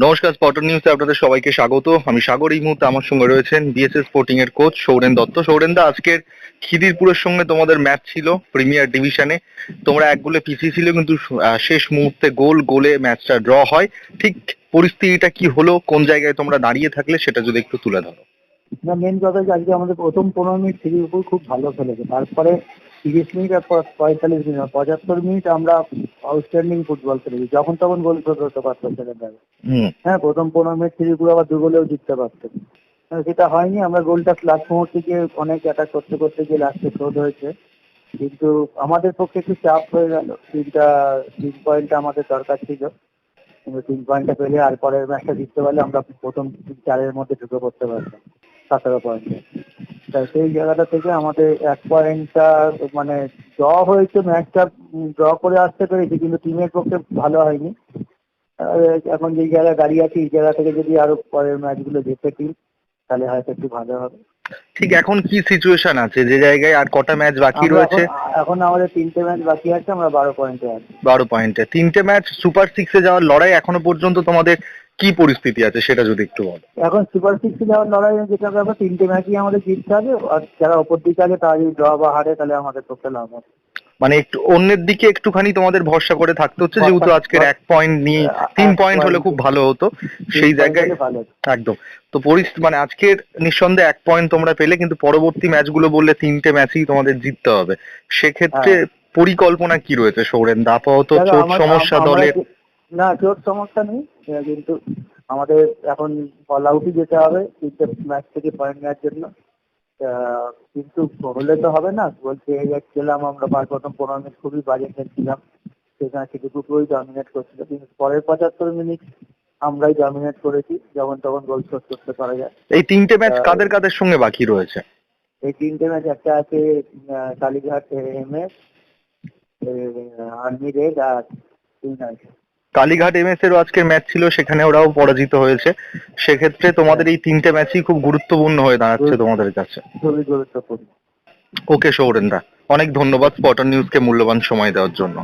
নমস্কার, স্পটার নিউজে আপনাদের সবাইকে স্বাগত। আমি সাগর। এই মুহূর্তে আমার সঙ্গে রয়েছেন বিএসএস স্পোর্টিং এর কোচ সৌরেন দত্ত। সৌরেন দা, আজকের খিদিরপুরের সঙ্গে তোমাদের ম্যাচ ছিল প্রিমিয়ার ডিভিশনে। তোমরা এক গোলে পিছিয়ে ছিল, কিন্তু শেষ মুহূর্তে গোলে ম্যাচটা ড্র হয়। ঠিক পরিস্থিতিটা কি হলো, কোন জায়গায় তোমরা দাঁড়িয়ে থাকলে সেটা যদি একটু তুলে ধরো। না, মেন কথা যে আজকে আমাদের প্রথম 15 মিনিট খিদিরপুর খুব ভালো খেলেছে। তারপরে 30 মিনিট আর 45 মিনিট 75 মিনিট আমরা আউটস্ট্যান্ডিং ফুটবল খেলেছি। যখন তখন গোল শোধ হতে পারতো সেখানে। হ্যাঁ, প্রথম 15 মিনিট খিদিরপুর আবার 2 গোলেও জিততে পারতো। সেটা হয়নি। আমরা গোলটা লাস্ট মুহূর্তে গিয়ে অনেক অ্যাটাক করতে করতে গিয়ে লাস্টে শোধ হয়েছে, কিন্তু আমাদের পক্ষে একটু চাপ হয়ে গেল। 3 পয়েন্টটা আমাদের দরকার ছিল, কিন্তু 3 পয়েন্টটা পেলে আর পরের ম্যাচটা জিততে পারলে আমরা প্রথম 4-এর মধ্যে ঢুকে পড়তে পারতাম 17 পয়েন্টে। তাই সেই জায়গাটা থেকে আমাদের 1 পয়েন্টটা মানে ড্র হয়েছে, ম্যাচটা ড্র করে আসতে পেরেছি, কিন্তু টিমের পক্ষে ভালো হয়নি। এখন যেই জায়গায় দাঁড়িয়ে আছি, এই জায়গা থেকে যদি আরো পরের ম্যাচগুলো জিতে টিম, তাহলে হয়তো একটু ভালো হবে। ঠিক এখন কি সিচুয়েশন আছে, যে জায়গায় আর কটা ম্যাচ বাকি আমরা রয়েছে? এখন আমাদের 3টে ম্যাচ বাকি আছে, আমরা 12 পয়েন্টে আছি। 12 পয়েন্টে 3টে ম্যাচ, সুপার সিক্সে যাওয়ার লড়াই। এখনো পর্যন্ত তোমাদের কি পরিস্থিতি আছে সেটা যদি একটু বলো। এখন সুপার সিক্সে যাওয়ার লড়াই যেটা ব্যাপার, 3টে ম্যাচই আমাদের জিততে হবে। আর যারা ওপর দিকে আছে তারা যদি ড্র বা হারে, তাহলে আমাদের পক্ষে লাভ হবে। মানে একটু অন্যের দিকে একটুখানি তোমাদের ভরসা করে থাকতে হচ্ছে, যেহেতু আজকের 1 পয়েন্ট নিয়ে 3 পয়েন্ট হলে খুব ভালো হতো সেই জায়গায়। একদম। তো পরিস্থিতি মানে আজকের নিঃসন্দেহে 1 পয়েন্ট তোমরা পেলে, কিন্তু পরবর্তী ম্যাচগুলো বললে 3টে ম্যাচই তোমাদের জিততে হবে। সেক্ষেত্রে পরিকল্পনা কি রয়েছে সৌরেন দা? আপাতত চোট সমস্যা দলের? না, চোট সমস্যা নেই, কিন্তু আমাদের এখন অল আউটই যেতে হবে 3টে ম্যাচ থেকে পয়েন্ট নেওয়ার জন্য। কিন্তু হলে তো হবে না। বলছে গেলাম আমরা প্রথম 15 মিনিট খুবই বাজে খেলছিলাম, সেখানে খিদিরপুরই ডমিনেট করছিল, কিন্তু পরের 75 মিনিট আমরাই ডমিনেট করেছি। যখন তখন গোল শোধ করতে পারা যায়। এই 3টে ম্যাচ কাদের কাদের সঙ্গে বাকি রয়েছে? এই 3টে ম্যাচ একটা আছে কালীঘাট এমএস, আর্মি রেড আর আছে। কালীঘাট এমএস এরও আজকের ম্যাচ ছিল, সেখানে ওরাও পরাজিত হয়েছে। সেক্ষেত্রে তোমাদের এই 3টে ম্যাচই খুব গুরুত্বপূর্ণ হয়ে দাঁড়াচ্ছে তোমাদের কাছে। খুবই গুরুত্বপূর্ণ। ওকে সৌরেন দা, অনেক ধন্যবাদ স্পটার নিউজকে মূল্যবান সময় দেওয়ার জন্য।